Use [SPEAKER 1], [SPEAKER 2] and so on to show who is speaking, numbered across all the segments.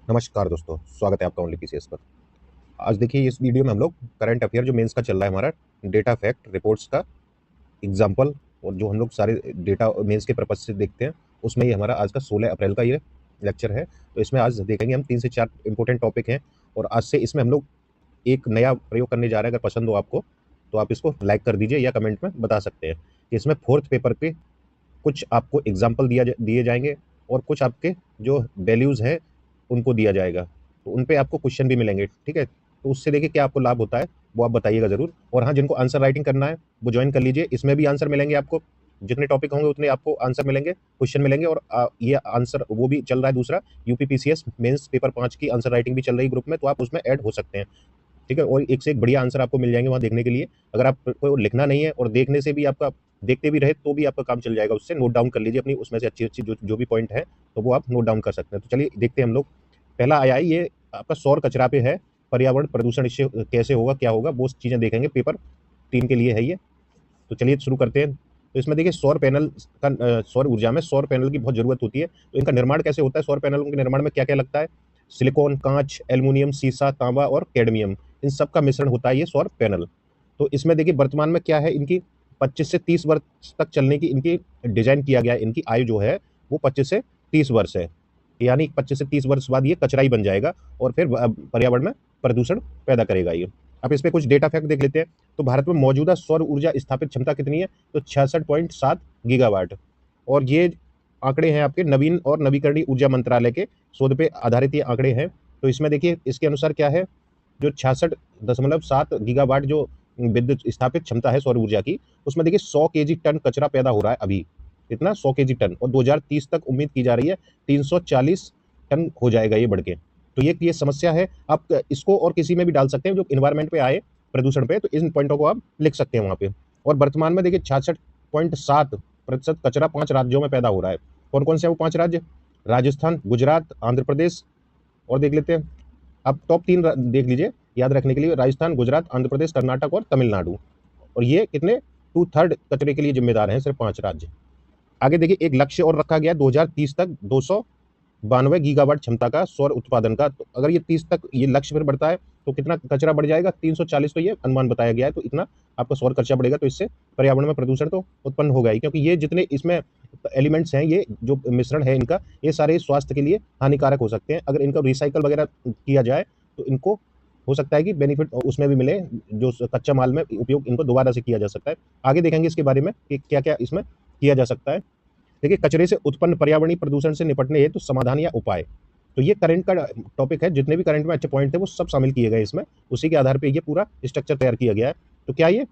[SPEAKER 1] नमस्कार दोस्तों, स्वागत है आपका ओनली पीसीएस पर। आज देखिए इस वीडियो में हम लोग करंट अफेयर जो मेंस का चल रहा है हमारा डेटा फैक्ट रिपोर्ट्स का एग्जांपल और जो हम लोग सारे डेटा मेंस के पर्पज से देखते हैं उसमें ये हमारा आज का 16 अप्रैल का ये लेक्चर है। तो इसमें आज देखेंगे हम 3 से 4 इंपॉर्टेंट टॉपिक हैं और आज से इसमें हम लोग एक नया प्रयोग करने जा रहे हैं। अगर पसंद हो आपको तो आप इसको लाइक कर दीजिए या कमेंट में बता सकते हैं कि इसमें फोर्थ पेपर के कुछ आपको एग्जाम्पल दिए जाएंगे और कुछ आपके जो वैल्यूज़ हैं उनको दिया जाएगा, तो उन पे आपको क्वेश्चन भी मिलेंगे। ठीक है, तो उससे देखिए क्या आपको लाभ होता है वो आप बताइएगा ज़रूर। और हाँ, जिनको आंसर राइटिंग करना है वो ज्वाइन कर लीजिए, इसमें भी आंसर मिलेंगे आपको। जितने टॉपिक होंगे उतने आपको आंसर मिलेंगे, क्वेश्चन मिलेंगे। और ये आंसर वो भी चल रहा है दूसरा यूपीपीसीएस मेंस पेपर 5 की आंसर राइटिंग भी चल रही है ग्रुप में, तो आप उसमें ऐड हो सकते हैं। ठीक है, और एक से एक बढ़िया आंसर आपको मिल जाएंगे वहाँ देखने के लिए। अगर आपको लिखना नहीं है और देखने से भी आपका देखते भी रहे तो भी आपका काम चल जाएगा, उससे नोट डाउन कर लीजिए अपनी उसमें से अच्छी अच्छी जो भी पॉइंट है तो वो आप नोट डाउन कर सकते हैं। तो चलिए देखते हैं हम लोग। पहला आया है ये आपका सौर कचरा पे है, पर्यावरण प्रदूषण इससे कैसे होगा क्या होगा वो चीज़ें देखेंगे। पेपर 3 के लिए है ये। तो चलिए शुरू करते हैं। तो इसमें देखिए सौर पैनल का सौर ऊर्जा में सौर पैनल की बहुत ज़रूरत होती है। तो इनका निर्माण कैसे होता है, सौर पैनलों के निर्माण में क्या क्या लगता है? सिलिकॉन, कांच, एल्युमिनियम, सीसा, तांबा और कैडमियम, इन सब का मिश्रण होता है ये सौर पैनल। तो इसमें देखिए वर्तमान में क्या है, इनकी 25 से 30 वर्ष तक चलने की इनकी डिजाइन किया गया है। इनकी आयु जो है वो 25 से 30 वर्ष है, यानी 25 से 30 वर्ष बाद ये कचरा ही बन जाएगा और फिर पर्यावरण में प्रदूषण पैदा करेगा ये। अब इस पे कुछ डेटा फैक्ट देख लेते हैं। तो भारत में मौजूदा सौर ऊर्जा स्थापित क्षमता कितनी है? तो 66.7 गीगावाट। और ये आंकड़े हैं आपके नवीन और नवीकरणीय ऊर्जा मंत्रालय के शोध पे आधारित ये आंकड़े हैं। तो इसमें देखिए इसके अनुसार क्या है, जो 66.7 गीगावाट जो विद्युत स्थापित क्षमता है सौर ऊर्जा की, उसमें देखिए 100 केजी टन कचरा पैदा हो रहा है अभी। इतना 100 केजी टन, और 2030 तक उम्मीद की जा रही है 340 टन हो जाएगा ये बढ़ के। तो ये समस्या है। आप इसको और किसी में भी डाल सकते हैं जो इन्वायरमेंट पे आए, प्रदूषण पे, तो इन पॉइंटों को आप लिख सकते हैं वहाँ पे। और वर्तमान में देखिए 66.7% कचरा 5 राज्यों में पैदा हो रहा है। कौन कौन से हैं वो 5 राज्य? राजस्थान, गुजरात, आंध्र प्रदेश, और देख लेते हैं। आप टॉप 3 देख लीजिए याद रखने के लिए। राजस्थान, गुजरात, आंध्र प्रदेश, कर्नाटक और तमिलनाडु। और ये कितने 2/3 कचरे के लिए जिम्मेदार हैं, सिर्फ 5 राज्य। आगे देखिए एक लक्ष्य और रखा गया है 2030 तक 292 गीगावाट क्षमता का सौर उत्पादन का। तो अगर ये 30 तक ये लक्ष्य फिर बढ़ता है तो कितना कचरा बढ़ जाएगा? 340, तो ये अनुमान बताया गया है। तो इतना आपका सौर कचरा बढ़ेगा, तो इससे पर्यावरण में प्रदूषण तो उत्पन्न होगा ही, क्योंकि ये जितने इसमें एलिमेंट्स हैं, ये जो मिश्रण है इनका, ये सारे स्वास्थ्य के लिए हानिकारक हो सकते हैं। अगर इनका रिसाइकल वगैरह किया जाए तो इनको हो सकता है कि बेनिफिट उसमें भी मिले, जो कच्चा माल में उपयोग इनको दोबारा से किया जा सकता है। आगे देखेंगे इसके बारे में कि क्या क्या इसमें किया जा सकता है। देखिए कचरे से उत्पन्न पर्यावरणीय प्रदूषण से निपटने हेतु समाधान या उपाय। तो ये करंट का टॉपिक है, जितने भी करंट में अच्छे पॉइंट थे वो सब शामिल किए गए इसमें। उसी के आधार पे ये पूरा स्ट्रक्चर तैयार किया गया है। तो क्या ये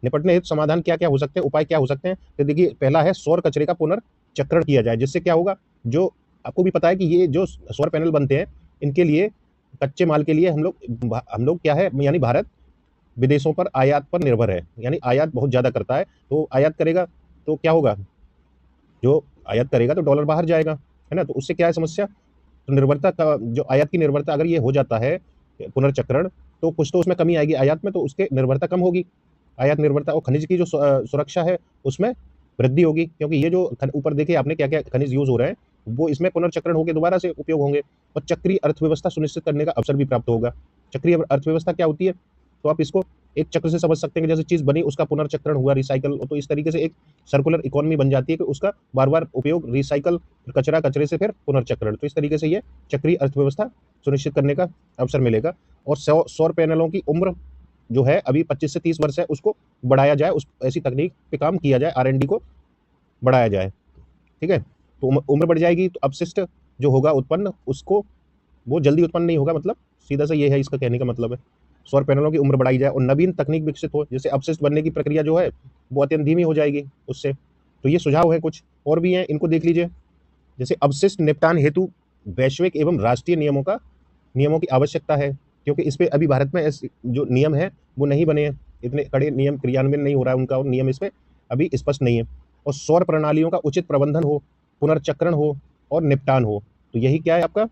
[SPEAKER 1] निपटने हेतु समाधान क्या क्या हो सकते हैं, उपाय क्या हो सकते हैं? तो देखिए पहला है सौर कचरे का पुनर्चक्रण किया जाए, जिससे क्या होगा, जो आपको भी पता है कि ये जो सौर पैनल बनते हैं इनके लिए कच्चे माल के लिए हम लोग क्या है, यानी भारत विदेशों पर आयात पर निर्भर है, यानी आयात बहुत ज़्यादा करता है। तो आयात करेगा तो क्या होगा, जो आयात करेगा तो डॉलर बाहर जाएगा, है ना? तो उससे क्या है समस्या? तो निर्भरता का जो आयात की निर्भरता अगर ये हो जाता है पुनर्चक्रण, तो कुछ तो उसमें कमी आएगी आयात में, तो उसके निर्भरता कम होगी। आयात निर्भरता और खनिज की जो सुरक्षा है उसमें वृद्धि होगी, क्योंकि ये जो ऊपर देखिए आपने क्या क्या खनिज यूज हो रहे हैं वो इसमें पुनर्चक्रण होकर दोबारा से उपयोग होंगे। और चक्रीय अर्थव्यवस्था सुनिश्चित करने का अवसर भी प्राप्त होगा। चक्रीय अर्थव्यवस्था क्या होती है? तो आप इसको एक चक्र से समझ सकते हैं कि जैसे चीज बनी उसका पुनर्चक्रण हुआ, रिसाइकल, तो इस तरीके से एक सर्कुलर इकोनॉमी बन जाती है कि उसका बार बार उपयोग, रिसाइकल, कचरा, कचरे से फिर पुनर्चक्रण। तो इस तरीके से ये चक्रीय अर्थव्यवस्था सुनिश्चित करने का अवसर मिलेगा। और सौर पैनलों की उम्र जो है अभी 25 से 30 वर्ष है, उसको बढ़ाया जाए, उस ऐसी तकनीक पे काम किया जाए, R&D को बढ़ाया जाए। ठीक है, तो उम्र बढ़ जाएगी तो अपशिष्ट जो होगा उत्पन्न, उसको वो जल्दी उत्पन्न नहीं होगा, मतलब सीधा सा ये है इसका कहने का मतलब है। सौर पैनलों की उम्र बढ़ाई जाए और नवीन तकनीक विकसित हो, जैसे अपशिष्ट बनने की प्रक्रिया जो है वो अत्यंत धीमी हो जाएगी उससे। तो ये सुझाव है, कुछ और भी हैं, इनको देख लीजिए। जैसे अपशिष्ट निपटान हेतु वैश्विक एवं राष्ट्रीय नियमों की आवश्यकता है, क्योंकि इस पे अभी भारत में ऐसे जो नियम है वो नहीं बने हैं, इतने कड़े नियम क्रियान्वयन नहीं हो रहा है उनका, और नियम इसमें अभी स्पष्ट नहीं है। और सौर प्रणालियों का उचित प्रबंधन हो, पुनर्चक्रण हो और निपटान हो। तो यही क्या है आपका,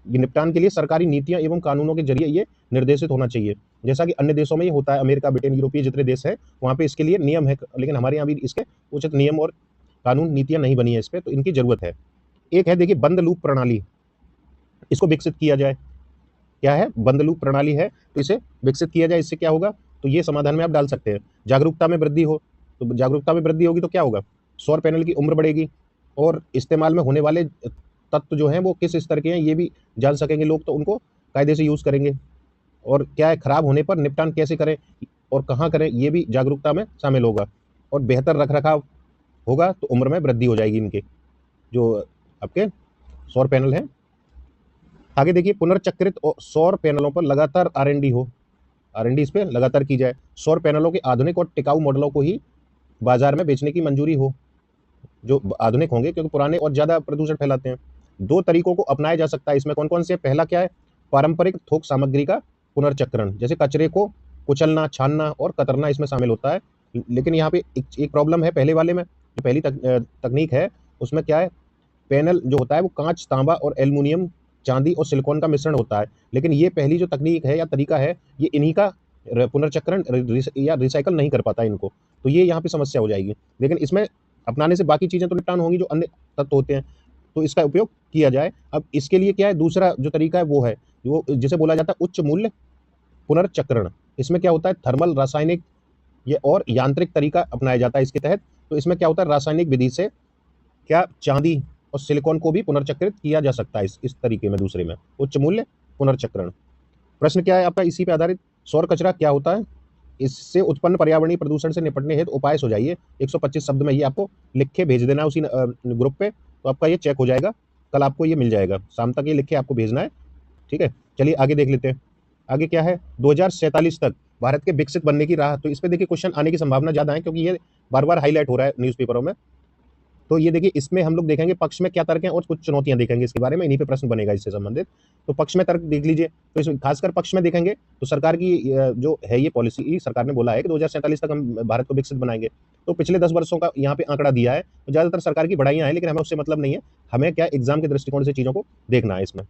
[SPEAKER 1] ये निपटान के लिए सरकारी नीतियां एवं कानूनों के जरिए ये निर्देशित होना चाहिए, जैसा कि अन्य देशों में ये होता है। अमेरिका, ब्रिटेन, यूरोपीय जितने देश है वहाँ पे इसके लिए नियम है, लेकिन हमारे यहाँ भी इसके उचित नियम और कानून नीतियां नहीं बनी है इस पे, तो इनकी जरूरत है। एक है देखिए बंद लूप प्रणाली। इसको विकसित किया जाए। क्या है? बंद लूप प्रणाली है, तो इसे विकसित किया जाए। इससे क्या होगा? तो ये समाधान में आप डाल सकते हैं। जागरूकता में वृद्धि हो, तो जागरूकता में वृद्धि होगी तो क्या होगा? सौर पैनल की उम्र बढ़ेगी और इस्तेमाल में होने वाले तत्व जो हैं वो किस स्तर के हैं ये भी जान सकेंगे लोग, तो उनको कायदे से यूज़ करेंगे। और क्या है, खराब होने पर निपटान कैसे करें और कहाँ करें ये भी जागरूकता में शामिल होगा। और बेहतर रख-रखाव होगा तो उम्र में वृद्धि हो जाएगी इनके, जो आपके सौर पैनल हैं। आगे देखिए, पुनर्चक्रित सौर पैनलों पर लगातार R&D हो, R&D इस पे लगातार की जाए। सौर पैनलों के आधुनिक और टिकाऊ मॉडलों को ही बाजार में बेचने की मंजूरी हो, जो आधुनिक होंगे, क्योंकि पुराने और ज़्यादा प्रदूषण फैलाते हैं। 2 तरीकों को अपनाया जा सकता है इसमें, कौन-कौन से? पहला क्या है? पारंपरिक थोक सामग्री का पुनर्चक्रण, जैसे कचरे को कुचलना, छानना और कतरना इसमें शामिल होता है। लेकिन यहाँ पे एक प्रॉब्लम है पहले वाले में, जो पहली तकनीक है, उसमें क्या है? पैनल जो होता है वो काँच, तांबा और एल्युमिनियम, चांदी और सिलिकॉन का मिश्रण होता है। लेकिन ये पहली जो तकनीक है या तरीका है, ये इन्हीं का पुनर्चक्रण या रिसाइकल नहीं कर पाता इनको, तो ये यहाँ पे समस्या हो जाएगी। लेकिन इसमें अपनाने से बाकी चीज़ें तो निपटान होंगी, जो अन्य तत्व होते हैं, तो इसका उपयोग किया जाए। अब इसके लिए क्या है, दूसरा जो तरीका है वो है, वो जिसे बोला जाता है उच्च मूल्य पुनर्चक्रण। इसमें क्या होता है? थर्मल, रासायनिक ये और यांत्रिक तरीका अपनाया जाता है इसके तहत। तो इसमें क्या होता है? रासायनिक विधि से क्या चांदी और सिलिकॉन को भी पुनर्चक्रित किया जा सकता है इस तरीके में, दूसरे में उच्च मूल्य पुनर्चक्रण। प्रश्न क्या है आपका इसी पे आधारित? सौर कचरा क्या होता है? इससे उत्पन्न पर्यावरणीय प्रदूषण से निपटने हेतु उपाय सुझाइए। 125 शब्द में ये आपको लिख के भेज देना है उसी ग्रुप पे, तो आपका ये चेक हो जाएगा। कल आपको ये मिल जाएगा, शाम तक ये लिख के आपको भेजना है। ठीक है, चलिए आगे देख लेते हैं। आगे क्या है? 2047 तक भारत के विकसित बनने की राह। तो इस पे देखिए क्वेश्चन आने की संभावना ज़्यादा है, क्योंकि ये बार-बार हाईलाइट हो रहा है न्यूज़पेपरों में। तो ये देखिए, इसमें हम लोग देखेंगे पक्ष में क्या तर्क हैं और कुछ चुनौतियां देखेंगे इसके बारे में, इन्हीं पे प्रश्न बनेगा इससे संबंधित। तो पक्ष में तर्क देख लीजिए, तो इसमें खासकर पक्ष में देखेंगे तो सरकार की जो है ये पॉलिसी, सरकार ने बोला है कि 2047 तक हम भारत को विकसित बनाएंगे। तो पिछले 10 वर्षों का यहाँ पे आंकड़ा दिया है, तो ज़्यादातर सरकार की बढ़ाइयाँ हैं, लेकिन हमें उससे मतलब नहीं है। हमें क्या, एग्जाम के दृष्टिकोण से चीज़ों को देखना है इसमें।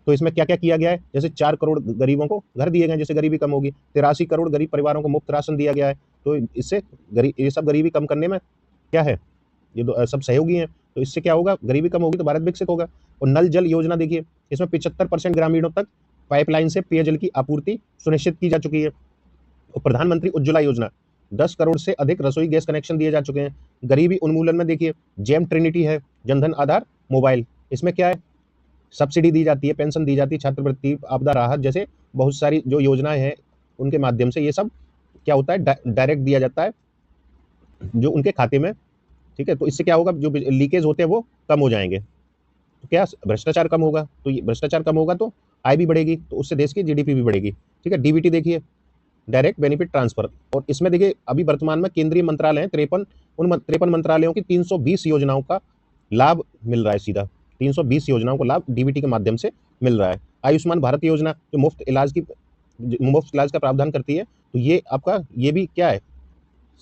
[SPEAKER 1] तो इसमें क्या क्या किया गया है? जैसे 4 करोड़ गरीबों को घर दिए गए, जैसे गरीबी कम होगी। 83 करोड़ गरीब परिवारों को मुफ्त राशन दिया गया है, तो इससे ये सब गरीबी कम करने में क्या है, ये सब सहयोगी हैं। तो इससे क्या होगा? गरीबी कम होगी तो भारत विकसित होगा। और नल जल योजना देखिए, इसमें 75% ग्रामीणों तक पाइपलाइन से पेयजल की आपूर्ति सुनिश्चित की जा चुकी है। और प्रधानमंत्री उज्ज्वला योजना, 10 करोड़ से अधिक रसोई गैस कनेक्शन दिए जा चुके हैं। गरीबी उन्मूलन में देखिए, जेम ट्रिनिटी है, जनधन आधार मोबाइल, इसमें क्या है? सब्सिडी दी जाती है, पेंशन दी जाती है, छात्रवृत्ति, आपदा राहत जैसे बहुत सारी जो योजनाएं हैं, उनके माध्यम से ये सब क्या होता है? डायरेक्ट दिया जाता है जो उनके खाते में। ठीक है, तो इससे क्या होगा? जो लीकेज होते हैं वो कम हो जाएंगे। तो क्या, भ्रष्टाचार कम होगा, तो ये भ्रष्टाचार कम होगा तो आय भी बढ़ेगी, तो उससे देश की जीडीपी भी बढ़ेगी। ठीक है, डीबीटी देखिए, डायरेक्ट बेनिफिट ट्रांसफर। और इसमें देखिए अभी वर्तमान में केंद्रीय मंत्रालय हैं 53, उन 53 मंत्रालयों की 320 योजनाओं का लाभ मिल रहा है सीधा। 320 योजनाओं को लाभ डीबीटी के माध्यम से मिल रहा है। आयुष्मान भारत योजना जो मुफ्त इलाज का प्रावधान करती है, तो ये आपका ये भी क्या है?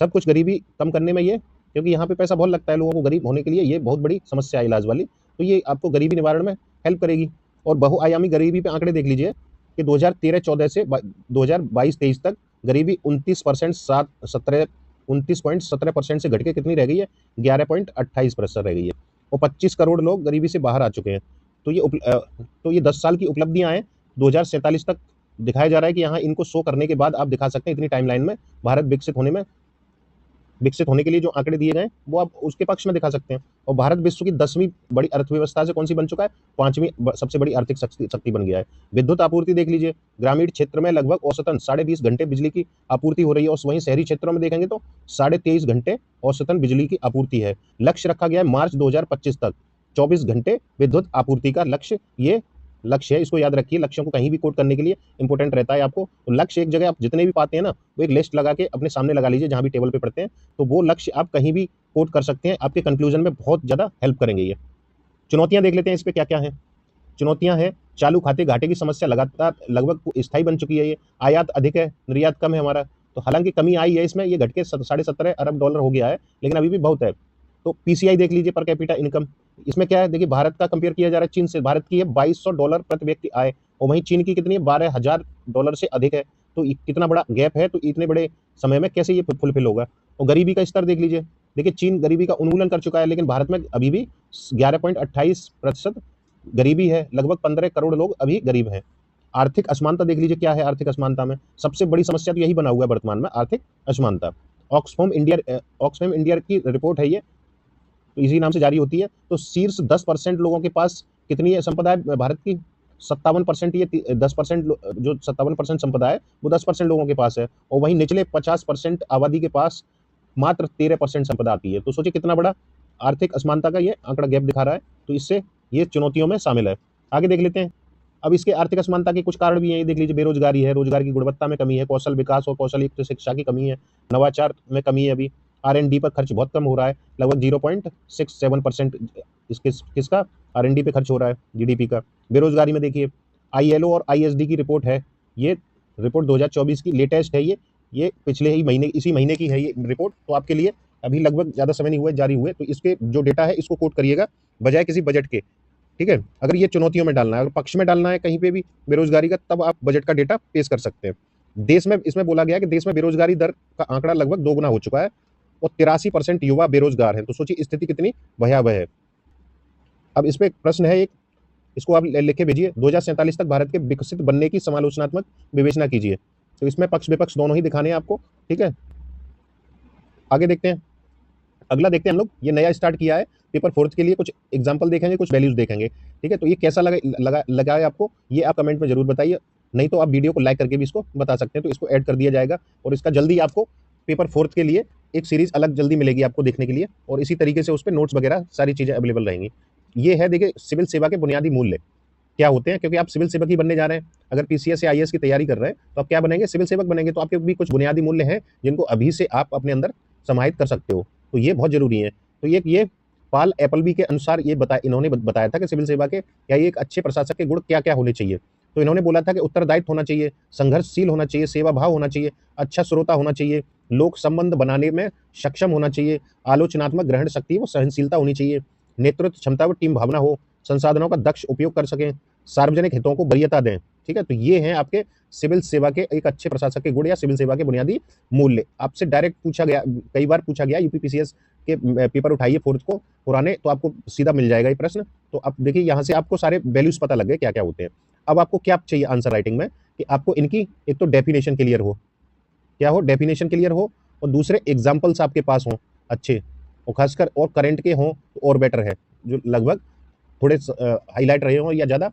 [SPEAKER 1] सब कुछ गरीबी कम करने में ये, क्योंकि यहाँ पे पैसा बहुत लगता है लोगों को, गरीब होने के लिए ये बहुत बड़ी समस्या है इलाज वाली, तो ये आपको गरीबी निवारण में हेल्प करेगी। और बहुआयामी गरीबी पे आंकड़े देख लीजिए कि 2013-14 से 2022-23 तक गरीबी 29.17% से घट के कितनी रह गई है? 11.28% रह गई है। और 25 करोड़ लोग गरीबी से बाहर आ चुके हैं। तो ये 10 साल की उपलब्धियां हैं। 2047 तक दिखाया जा रहा है कि यहाँ इनको शो करने के बाद आप दिखा सकते हैं इतनी टाइमलाइन में भारत विकसित होने के लिए जो आंकड़े दिए गए वो आप उसके पक्ष में दिखा सकते हैं। और भारत विश्व की 10वीं बड़ी अर्थव्यवस्था से कौन सी बन चुका है? 5वीं सबसे बड़ी आर्थिक शक्ति बन गया है। विद्युत आपूर्ति देख लीजिए, ग्रामीण क्षेत्र में लगभग औसतन 20.5 घंटे बिजली की आपूर्ति हो रही है, और वहीं शहरी क्षेत्रों में देखेंगे तो 23.5 घंटे औसतन बिजली की आपूर्ति है। लक्ष्य रखा गया है मार्च 2025 तक 24 घंटे विद्युत आपूर्ति का लक्ष्य, ये लक्ष्य है, इसको याद रखिए। लक्ष्यों को कहीं भी कोट करने के लिए इंपॉर्टेंट रहता है आपको। तो लक्ष्य एक जगह आप जितने भी पाते हैं ना, वो एक लिस्ट लगा के अपने सामने लगा लीजिए, जहां भी टेबल पे पढ़ते हैं, तो वो लक्ष्य आप कहीं भी कोट कर सकते हैं, आपके कंक्लूजन में बहुत ज्यादा हेल्प करेंगे ये। चुनौतियां देख लेते हैं इस पे क्या क्या है। चुनौतियां हैं, चालू खाते घाटे की समस्या लगातार लगभग स्थायी बन चुकी है। ये आयात अधिक है, निर्यात कम है हमारा, तो हालांकि कमी आई है इसमें, ये घट के 17.5 अरब डॉलर हो गया है, लेकिन अभी भी बहुत है। तो पीसीआई देख लीजिए, पर कैपिटा इनकम, इसमें क्या है? देखिए भारत का कंपेयर किया जा रहा है चीन से। भारत की है $2200 प्रति व्यक्ति आय, और वहीं चीन की कितनी है? $12,000 से अधिक है। तो कितना बड़ा गैप है, तो इतने बड़े समय में कैसे ये फुलफिल होगा? और गरीबी का स्तर देख लीजिए, देखिए चीन गरीबी का उन्मूलन कर चुका है, लेकिन भारत में अभी भी 11.28% गरीबी है, लगभग 15 करोड़ लोग अभी गरीब हैं। आर्थिक असमानता देख लीजिए क्या है आर्थिक असमानता में, सबसे बड़ी समस्या तो यही बना हुआ है वर्तमान में, आर्थिक असमानता। ऑक्सफैम इंडिया की रिपोर्ट है ये, तो इसी नाम से जारी होती है। तो शीर्ष 10% लोगों के पास कितनी है संपदा है भारत की? 57%। ये 10% जो 57% संपदा है वो 10% लोगों के पास है, और वहीं निचले 50% आबादी के पास मात्र 13% संपदा आती है। तो सोचिए कितना बड़ा आर्थिक असमानता का ये आंकड़ा गैप दिखा रहा है। तो इससे ये चुनौतियों में शामिल है। आगे देख लेते हैं। अब इसके आर्थिक असमानता के कुछ कारण भी हैं, ये देख लीजिए। बेरोजगारी है, रोजगार की गुणवत्ता में कमी है, कौशल विकास और कौशल युक्त शिक्षा की कमी है, नवाचार में कमी है, अभी R&D पर खर्च बहुत कम हो रहा है, लगभग 0.67% किसका R&D पे खर्च हो रहा है GDP का। बेरोजगारी में देखिए ILO और ISD की रिपोर्ट है, ये रिपोर्ट 2024 की लेटेस्ट है, ये पिछले ही महीने, इसी महीने की है ये रिपोर्ट। तो आपके लिए अभी लगभग ज़्यादा समय नहीं हुआ जारी हुए, तो इसके जो डेटा है इसको कोट करिएगा बजाय किसी बजट के, ठीक है। अगर ये चुनौतियों में डालना है, अगर पक्ष में डालना है कहीं पे भी बेरोजगारी का, तब आप बजट का डेटा पेश कर सकते हैं। देश में इसमें बोला गया है कि देश में बेरोजगारी दर का आंकड़ा लगभग 2 गुना हो चुका है और 83% युवा बेरोजगार हैं। तो सोचिए स्थिति कितनी भयावह है। अब इस पे एक प्रश्न है, एक इसको आप लिखे भेजिए, 2047 तक भारत के विकसित बनने की समालोचनात्मक विवेचना कीजिए। तो इसमें पक्ष विपक्ष दोनों ही दिखाने हैं आपको, ठीक है। आगे देखते हैं, अगला देखते हैं हम लोग, ये नया स्टार्ट किया है पेपर फोर्थ के लिए, कुछ एग्जाम्पल देखेंगे, कुछ वैल्यूज देखेंगे, ठीक है। तो ये कैसा लगा है आपको, ये आप कमेंट में जरूर बताइए, नहीं तो आप वीडियो को लाइक करके भी इसको बता सकते हैं, तो इसको ऐड कर दिया जाएगा। और इसका जल्दी आपको पेपर फोर्थ के लिए एक सीरीज अलग जल्दी मिलेगी आपको देखने के लिए, और इसी तरीके से उस पर नोट्स वगैरह सारी चीजें अवेलेबल रहेंगी। ये है देखिए सिविल सेवा के बुनियादी मूल्य क्या होते हैं, क्योंकि आप सिविल सेवक ही बनने जा रहे हैं। अगर PCS या IAS की तैयारी कर रहे हैं तो आप क्या बनेंगे, सिविल सेवक बनेंगे। तो आपके भी कुछ बुनियादी मूल्य हैं जिनको अभी से आप अपने अंदर समाहित कर सकते हो, तो ये बहुत जरूरी है। तो ये पाल एप्पलबी के अनुसार इन्होंने बताया था कि सिविल सेवा के या एक अच्छे प्रशासक के गुण क्या क्या होने चाहिए। तो इन्होंने बोला था कि उत्तरदायित्व होना चाहिए, संघर्षशील होना चाहिए, सेवा भाव होना चाहिए, अच्छा श्रोता होना चाहिए, लोक संबंध बनाने में सक्षम होना चाहिए, आलोचनात्मक ग्रहण शक्ति व सहनशीलता होनी चाहिए, नेतृत्व क्षमता व टीम भावना हो, संसाधनों का दक्ष उपयोग कर सकें, सार्वजनिक हितों को वरीयता दें, ठीक है। तो ये हैं आपके सिविल सेवा के एक अच्छे प्रशासक के गुण या सिविल सेवा के बुनियादी मूल्य। आपसे डायरेक्ट पूछा गया, कई बार पूछा गया, यूपी PCS के पेपर उठाइए फोर्थ को पुराने, तो आपको सीधा मिल जाएगा ये प्रश्न। तो अब देखिए यहाँ से आपको सारे वैल्यूज पता लग गए क्या क्या होते हैं। अब आपको क्या चाहिए आंसर राइटिंग में, कि आपको इनकी एक तो डेफिनेशन क्लियर हो, क्या हो, डेफिनेशन क्लियर हो, और दूसरे एग्जाम्पल्स आपके पास हों अच्छे, और खासकर और करंट के हों तो और बेटर है, जो लगभग थोड़े हाईलाइट रहे हों या ज़्यादा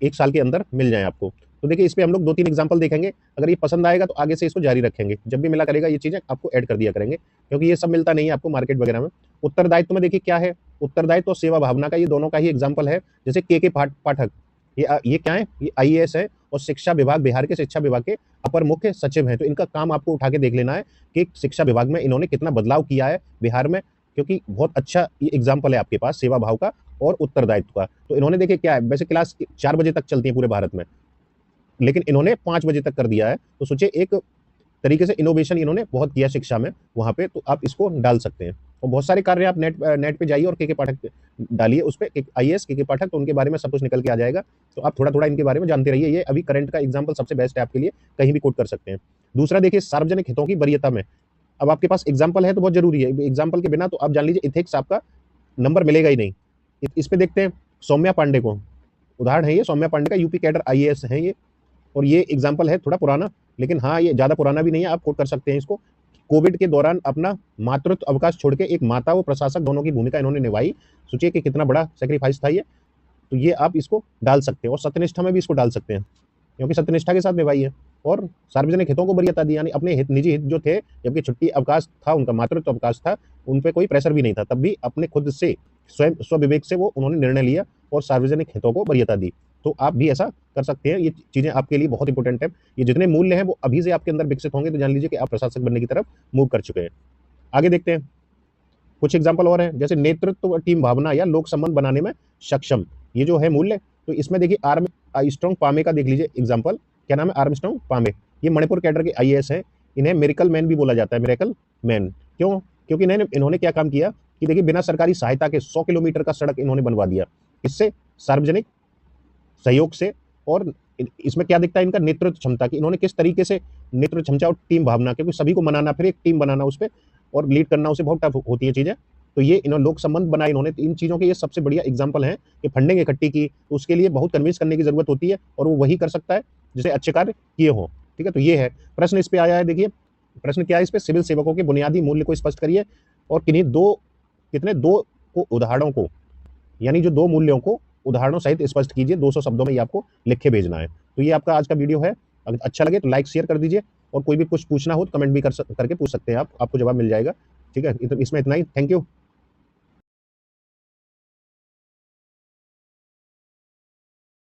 [SPEAKER 1] 1 साल के अंदर मिल जाए आपको। तो देखिए इस पे हम लोग 2-3 एग्जांपल देखेंगे, अगर ये पसंद आएगा तो आगे से इसको जारी रखेंगे, जब भी मिला करेगा ये चीज़ें आपको ऐड कर दिया करेंगे, क्योंकि ये सब मिलता नहीं है आपको मार्केट वगैरह में। उत्तरदायित्व में देखिए क्या है, उत्तरदायित्व और सेवा भावना का ये दोनों का ही एग्जाम्पल है। जैसे के पाठक, ये क्या है, ये IAS है और शिक्षा विभाग, बिहार के शिक्षा विभाग के अपर मुख्य सचिव हैं। तो इनका काम आपको उठा के देख लेना है कि शिक्षा विभाग में इन्होंने कितना बदलाव किया है बिहार में, क्योंकि बहुत अच्छा ये एग्जाम्पल है आपके पास सेवा भाव का और उत्तरदायित्व का। तो इन्होंने देखिए क्या है, वैसे क्लास 4 बजे तक चलती है पूरे भारत में, लेकिन इन्होंने 5 बजे तक कर दिया है। तो सोचिए एक तरीके से इनोवेशन इन्होंने बहुत किया शिक्षा में वहाँ पे, तो आप इसको डाल सकते हैं। और बहुत सारे कार्य आप नेट पे जाइए और के पाठक डालिए, उस पर IAS के पाठक, तो उनके बारे में सब कुछ निकल के आ जाएगा। तो आप थोड़ा थोड़ा इनके बारे में जानते रहिए। ये अभी करंट का एग्जाम्पल सबसे बेस्ट है आपके लिए, कहीं भी कोट कर सकते हैं। दूसरा देखिए सार्वजनिक हितों की वरीयता में, अब आपके पास एग्जाम्पल है तो बहुत जरूरी है, एग्जाम्पल के बिना तो आप जान लीजिए इथिक्स आपका नंबर मिलेगा ही नहीं। इस पे देखते हैं सौम्या पांडे को, उदाहरण है ये सौम्या पांडे का, यूपी कैडर IAS है ये, और ये एग्जाम्पल है थोड़ा पुराना, लेकिन हाँ ये ज़्यादा पुराना भी नहीं है, आप कोट कर सकते हैं इसको। कोविड के दौरान अपना मातृत्व अवकाश छोड़ के एक माता व प्रशासक दोनों की भूमिका इन्होंने निभाई। सोचिए कि कितना बड़ा सेक्रीफाइस था ये। तो ये आप इसको डाल सकते हैं, और सत्यनिष्ठा में भी इसको डाल सकते हैं, क्योंकि सत्यनिष्ठा के साथ निभाई है। और सार्वजनिक हितों को वरीयता दी, यानी अपने हित, निजी हित जो थे, जबकि छुट्टी अवकाश था उनका, मातृत्व अवकाश था, उन पर कोई प्रेशर भी नहीं था, तब भी अपने खुद से स्वयं स्वविवेक से वो उन्होंने निर्णय लिया और सार्वजनिक हितों को वरीयता दी। तो आप भी ऐसा कर सकते हैं, ये चीज़ें आपके लिए बहुत इंपॉर्टेंट है। ये जितने मूल्य हैं वो अभी से आपके अंदर विकसित होंगे, तो जान लीजिए कि आप प्रशासक बनने की तरफ मूव कर चुके हैं। आगे देखते हैं, कुछ एग्जाम्पल और हैं, जैसे नेतृत्व, टीम भावना या लोक संबंध बनाने में सक्षम, ये जो है मूल्य। तो इसमें देखिए आर्मस्ट्रांग पामे का देख लीजिए एग्जाम्पल, क्या नाम है, आर्मस्ट्रांग पामे। ये मणिपुर कैडर के IAS हैं, इन्हें मिरेकल मैन भी बोला जाता है, मिरेकल मैन। क्यों? क्योंकि इन्होंने क्या काम किया कि देखिए बिना सरकारी सहायता के 100 किलोमीटर का सड़क इन्होंने बनवा दिया, इससे सार्वजनिक सहयोग से। और इसमें क्या दिखता है इनका नेतृत्व क्षमता की, इन्होंने किस तरीके से नेतृत्व क्षमता और टीम भावना, क्योंकि सभी को मनाना, फिर एक टीम बनाना उस पर और लीड करना, उसे बहुत टफ होती है चीज़ें। तो ये इन्होंने लोक संबंध बनाए इन्होंने, इन चीज़ों के ये सबसे बढ़िया एग्जाम्पल हैं कि फंडिंग इकट्ठी की, तो उसके लिए बहुत कन्विंस करने की जरूरत होती है और वो वही कर सकता है जिसे अच्छे कार्य किए हों। ठीक है, तो ये है प्रश्न इस पे आया है। देखिए प्रश्न क्या है इस पे, सिविल सेवकों के बुनियादी मूल्य को स्पष्ट करिए और कितने दो को उदाहरणों को, यानी जो दो मूल्यों को उदाहरणों सहित स्पष्ट कीजिए। 200 शब्दों में ये आपको लिख के भेजना है। तो ये आपका आज का वीडियो है। अगर अच्छा लगे तो लाइक शेयर कर दीजिए और कोई भी कुछ पूछना हो तो कमेंट भी करके पूछ सकते हैं आप, आपको जवाब मिल जाएगा। ठीक है, इसमें इतना ही। Thank you.